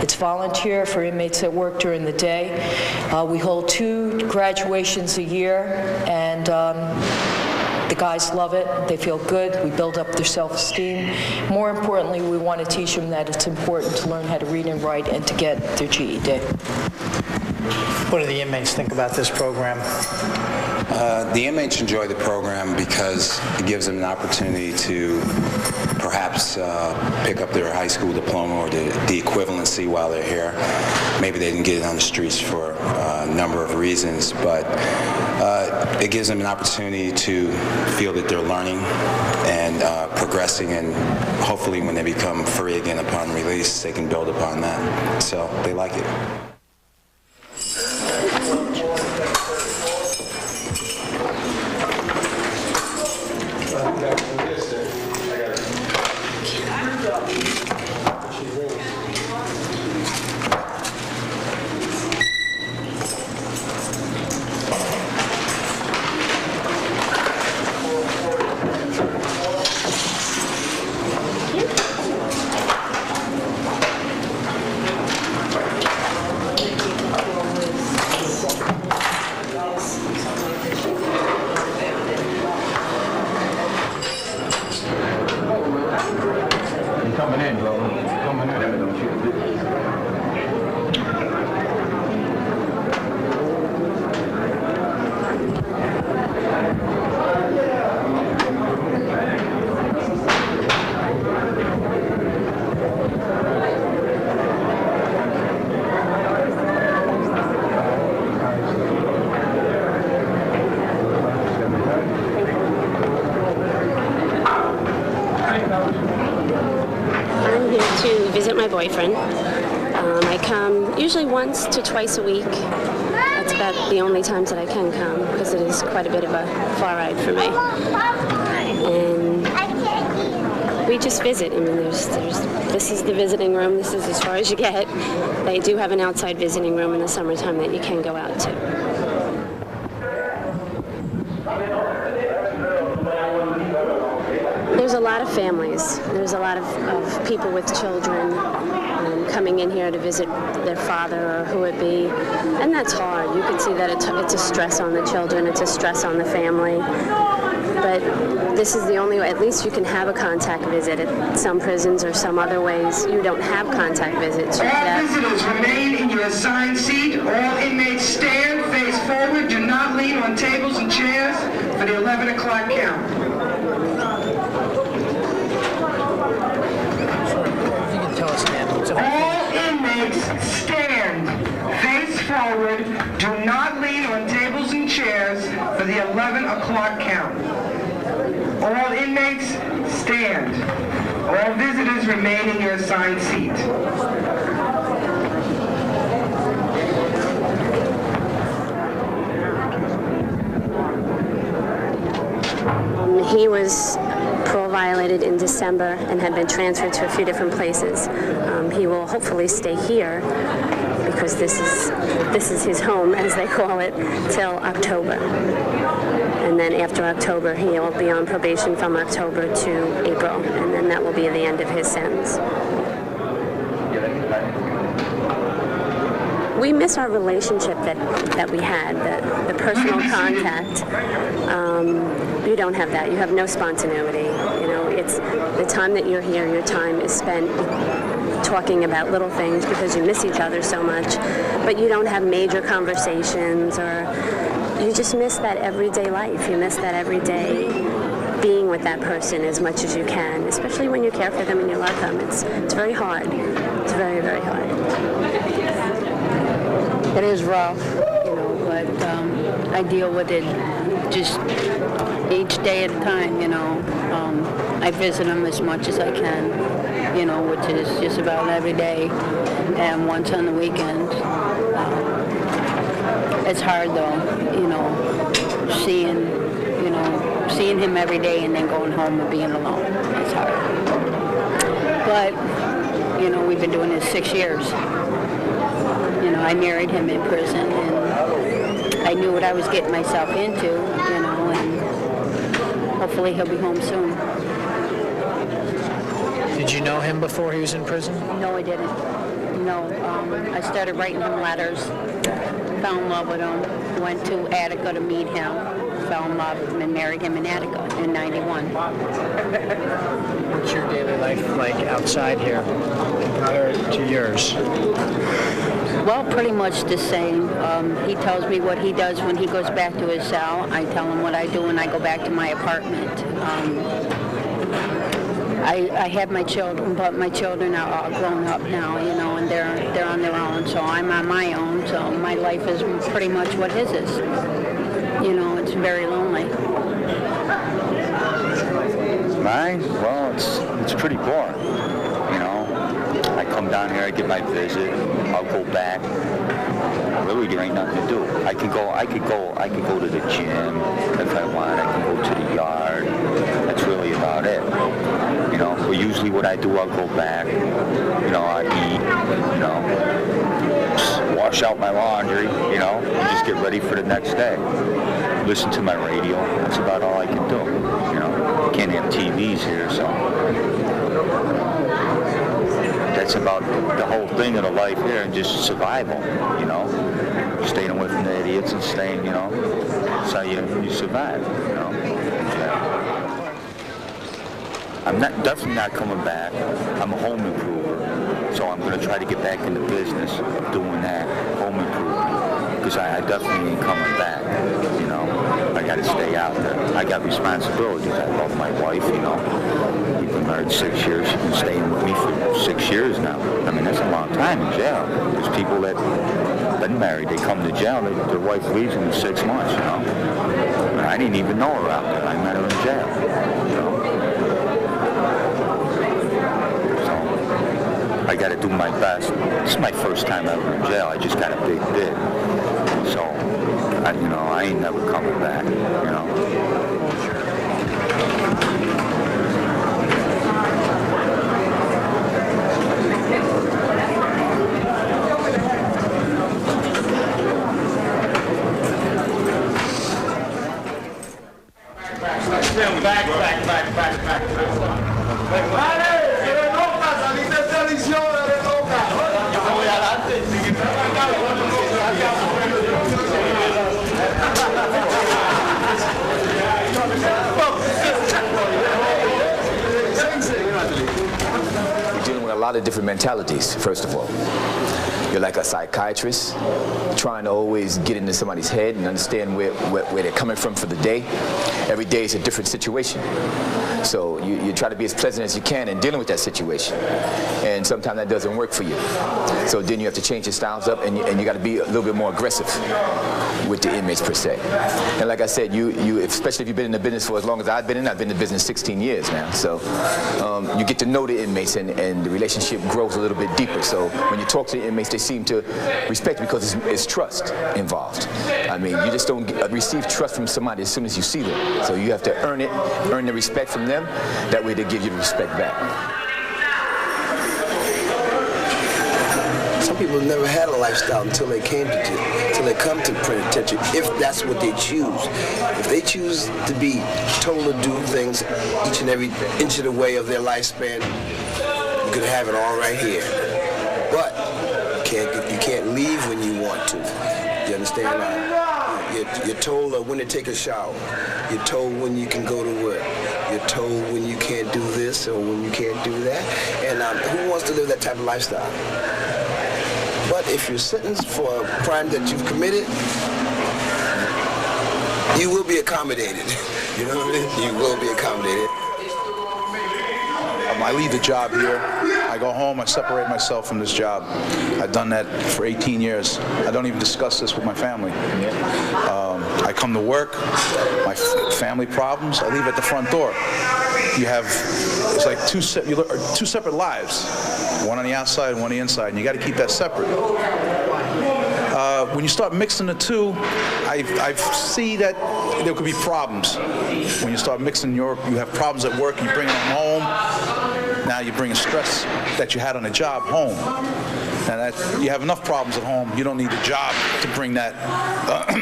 It's volunteer for inmates that work during the day. We hold 2 graduations a year, and the guys love it. They feel good. We build up their self-esteem. More importantly, we want to teach them that it's important to learn how to read and write and to get their GED. What do the inmates think about this program? The inmates enjoy the program because it gives them an opportunity to perhaps pick up their high school diploma or the equivalency while they're here. Maybe they didn't get it on the streets for a number of reasons, but it gives them an opportunity to feel that they're learning and progressing, and hopefully when they become free again upon release, they can build upon that. So they like it. Boyfriend. I come usually once to twice a week. That's about the only times that I can come because it is quite a bit of a far ride for me. And we just visit. I mean, this is the visiting room. This is as far as you get. They do have an outside visiting room in the summertime that you can go out to. There's a lot of families. There's a lot of people with children coming in here to visit their father or who it be, and that's hard. You can see that it's a stress on the children, it's a stress on the family, but this is the only way. At least you can have a contact visit. At some prisons or some other ways, you don't have contact visits. All visitors remain in your assigned seat. All inmates stand, face forward, do not lean on tables and chairs for the 11 o'clock count. All inmates stand, 11 o'clock count. All inmates, stand. All visitors remain in your assigned seat. He was parole violated in December and had been transferred to a few different places. He will hopefully stay here because this is his home, as they call it, till October. And then after October, he will be on probation from October to April, and then that will be the end of his sentence. We miss our relationship that we had, the personal contact. You don't have that. You have no spontaneity. You know, it's the time that you're here, your time is spent talking about little things because you miss each other so much, but you don't have major conversations, or you just miss that everyday life. You miss that everyday being with that person as much as you can, especially when you care for them and you love them. It's very hard. It's very, very hard. It is rough, you know, but I deal with it just each day at a time, you know. I visit them as much as I can, you know, which is just about every day and once on the weekend. It's hard though, you know, seeing him every day and then going home and being alone. It's hard. But, you know, we've been doing this 6 years. You know, I married him in prison, and I knew what I was getting myself into, you know, and hopefully he'll be home soon. Did you know him before he was in prison? No, I didn't. No, I started writing him letters, fell in love with him, went to Attica to meet him, fell in love and married him in Attica in '91. What's your daily life like outside here compared to yours? Well, pretty much the same. He tells me what he does when he goes back to his cell. I tell him what I do when I go back to my apartment. I have my children, but my children are all grown up now, you know, and they're on their own. So I'm on my own. So my life is pretty much what his is. You know, it's very lonely. Mine? Well, it's pretty boring. You know, I come down here, I get my visit, I'll go back. Really, there ain't nothing to do. I could go to the gym if I want. I can go to the yard. That's really about it. You know, but usually what I do, I'll go back. You know, I eat. You know, just wash out my laundry. You know, and just get ready for the next day. Listen to my radio. That's about all I can do. You know, can't have TVs here, so that's about the whole thing of the life here, and just survival. You know, staying away from the idiots and staying. You know, that's how you survive. You know. Yeah. I'm definitely not coming back. I'm a home improver, so I'm going to try to get back in the business of doing that, home improvement, because I definitely ain't coming back. You know, I got to stay out there. I got responsibilities. I love my wife. You know, we've been married 6 years. She's been staying with me for 6 years now. I mean, that's a long time in jail. There's people that been married. They come to jail. Their wife leaves them in 6 months. You know, and I didn't even know her out there. I met her in jail. You know. I got to do my best. This is my first time ever in jail. I just got a big bid. So, you know, I ain't never coming back, you know. lot of different mentalities, first of all. You're like a psychiatrist, trying to always get into somebody's head and understand where they're coming from for the day. Every day is a different situation. So you try to be as pleasant as you can in dealing with that situation. And sometimes that doesn't work for you. So then you have to change your styles up, and you got to be a little bit more aggressive with the inmates per se. And like I said, you especially if you've been in the business for as long as I've been in the business 16 years now. So you get to know the inmates, and the relationship grows a little bit deeper. So when you talk to the inmates, they seem to respect you because it's trust involved. I mean, you just don't receive trust from somebody as soon as you see them. So you have to earn it, earn the respect from them. That way they give you the respect back. Some people never had a lifestyle until they come to penitentiary, if that's what they choose. If they choose to be told to do things each and every inch of the way of their lifespan, you could have it all right here. But you can't leave when you want to. You understand? You're told when to take a shower. You're told when you can go to work. You're told when you can't do this or when you can't do that. And who wants to live that type of lifestyle? But if you're sentenced for a crime that you've committed, you will be accommodated. You know what I mean? You will be accommodated. I leave the job here. I go home. I separate myself from this job. I've done that for 18 years. I don't even discuss this with my family. I come to work. My family problems, I leave at the front door. It's like two separate lives. One on the outside, one on the inside, and you got to keep that separate. When you start mixing the two, I see that there could be problems. When you start mixing you have problems at work, you bring them home. Now you're bringing stress that you had on the job home. And you have enough problems at home. You don't need the job to bring that,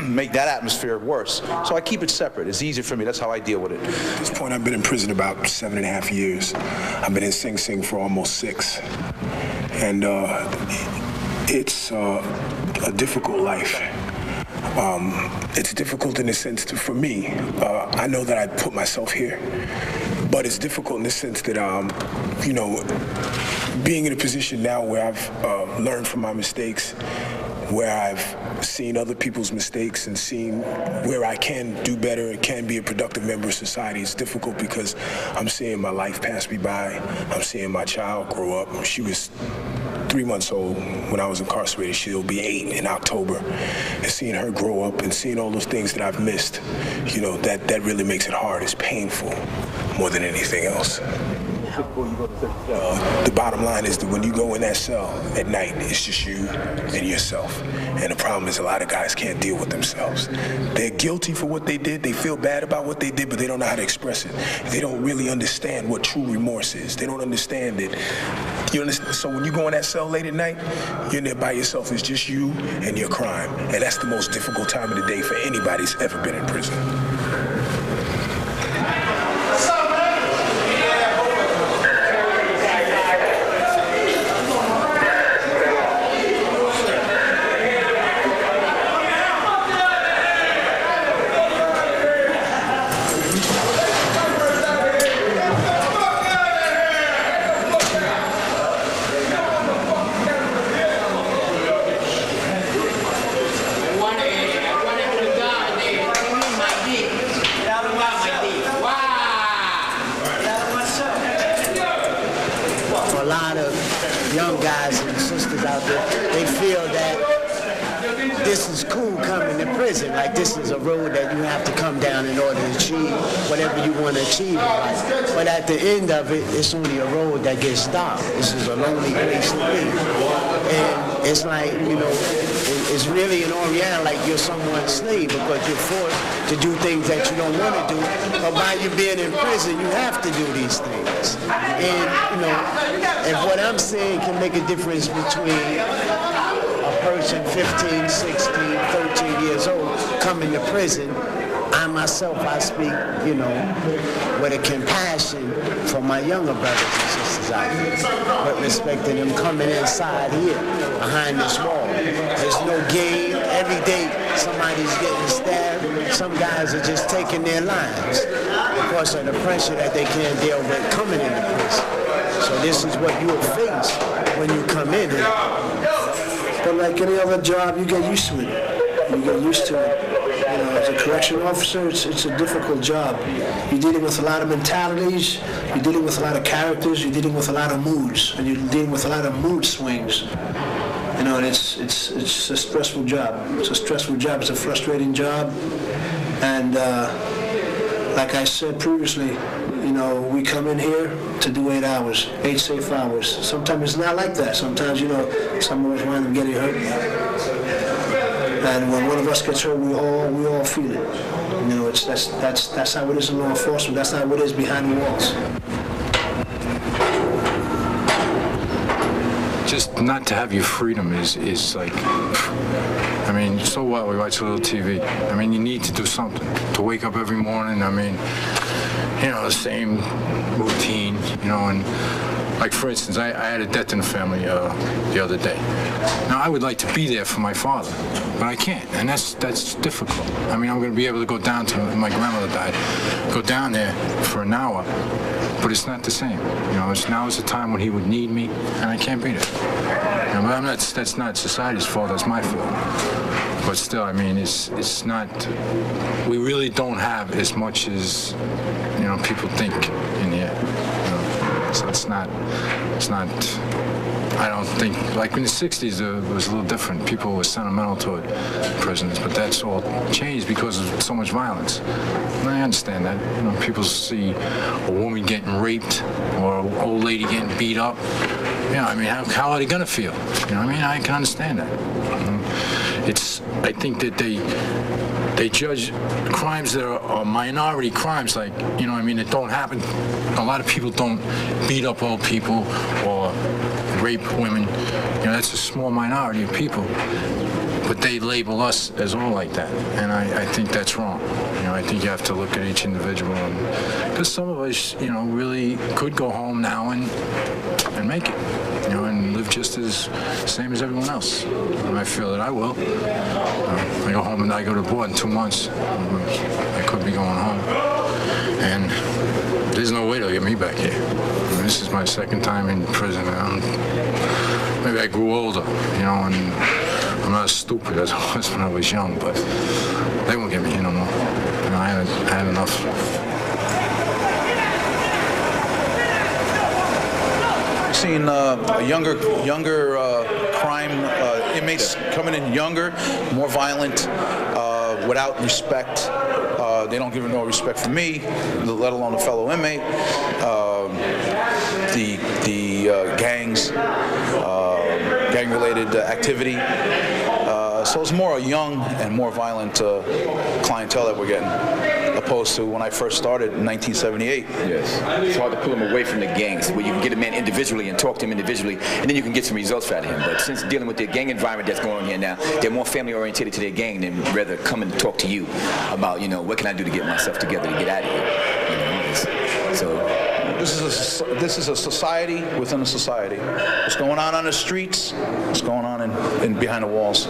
make that atmosphere worse. So I keep it separate. It's easier for me. That's how I deal with it. At this point, I've been in prison about 7.5 years. I've been in Sing for almost 6. And it's a difficult life. It's difficult in the sense that for me, I know that I put myself here, but it's difficult in the sense that, being in a position now where I've learned from my mistakes, where I've seen other people's mistakes and seen where I can do better and can be a productive member of society, it's difficult because I'm seeing my life pass me by. I'm seeing my child grow up. She was 3 months old when I was incarcerated. She'll be 8 in October. And seeing her grow up and seeing all those things that I've missed, that really makes it hard. It's painful more than anything else. The bottom line is that when you go in that cell at night, it's just you and yourself. And the problem is a lot of guys can't deal with themselves. They're guilty for what they did. They feel bad about what they did, but they don't know how to express it. They don't really understand what true remorse is. They don't understand it. You understand? So when you go in that cell late at night, you're in there by yourself. It's just you and your crime. And that's the most difficult time of the day for anybody who's ever been in prison. Like this is a road that you have to come down in order to achieve whatever you want to achieve in life. But at the end of it, it's only a road that gets stopped. This is a lonely place to be. And it's like, it's really an Oriental, like you're someone's slave because you're forced to do things that you don't want to do. But by you being in prison, you have to do these things. And, if what I'm saying can make a difference between a person 15, 16, 13 years old coming to prison, I speak, with a compassion for my younger brothers and sisters out here, but respecting them coming inside here, behind this wall. There's no game. Every day somebody's getting stabbed, some guys are just taking their lives because of the pressure that they can't deal with coming into prison. So this is what you will face when you come in here. But like any other job, you get used to it. You get used to it. You know, as a correctional officer, it's a difficult job. You're dealing with a lot of mentalities, you're dealing with a lot of characters, you're dealing with a lot of moods, and you're dealing with a lot of mood swings. You know, and it's a stressful job. It's a stressful job. It's a frustrating job. And like I said previously, you know, we come in here to do 8 hours, 8 safe hours. Sometimes it's not like that. Sometimes, you know, some of us wind up getting hurt. And when one of us gets hurt, we all feel it. You know, that's how it is in law enforcement. That's how it is behind the walls. Just not to have your freedom is like, I mean, so what? We watch a little TV. I mean, you need to do something. To wake up every morning, I mean, you know, the same routine, you know, and like, for instance, I had a death in the family the other day. Now, I would like to be there for my father, but I can't, and that's difficult. I mean, I'm going to be able to go down to, my grandmother died, go down there for an hour, but it's not the same. You know, now is the time when he would need me, and I can't be there. You know, but that's not society's fault, that's my fault. But still, I mean, it's not, we really don't have as much as, you know, people think in here. So it's not, I don't think, like in the 60s it was a little different. People were sentimental toward prisoners, but that's all changed because of so much violence. And I understand that. You know, people see a woman getting raped or an old lady getting beat up. You know, I mean, how are they going to feel? You know what I mean? I can understand that. I think that they judge crimes that are minority crimes, like, you know what I mean, that don't happen. A lot of people don't beat up old people or rape women. You know, that's a small minority of people. But they label us as all like that, and I think that's wrong. You know, I think you have to look at each individual, because some of us, you know, really could go home now and make it, you know, and live just as same as everyone else. And I feel that I will. I go home and I go to board in 2 months. I could be going home, and there's no way they'll get me back here. I mean, this is my second time in prison. Maybe I grew older, you know, and I'm not as stupid as I was when I was young, but they won't get me here no more. You know, I had enough. Seen younger crime inmates coming in younger, more violent, without respect. They don't give no respect for me, let alone a fellow inmate. The gangs, gang-related activity. So it's more a young and more violent clientele that we're getting, opposed to when I first started in 1978. Yes. It's hard to pull them away from the gangs, where you can get a man individually and talk to him individually, and then you can get some results out of him. But since dealing with the gang environment that's going on here now, they're more family-oriented to their gang than rather come and talk to you about, you know, what can I do to get myself together to get out of here. You know, so. This is a society within a society. What's going on the streets, what's going on in behind the walls.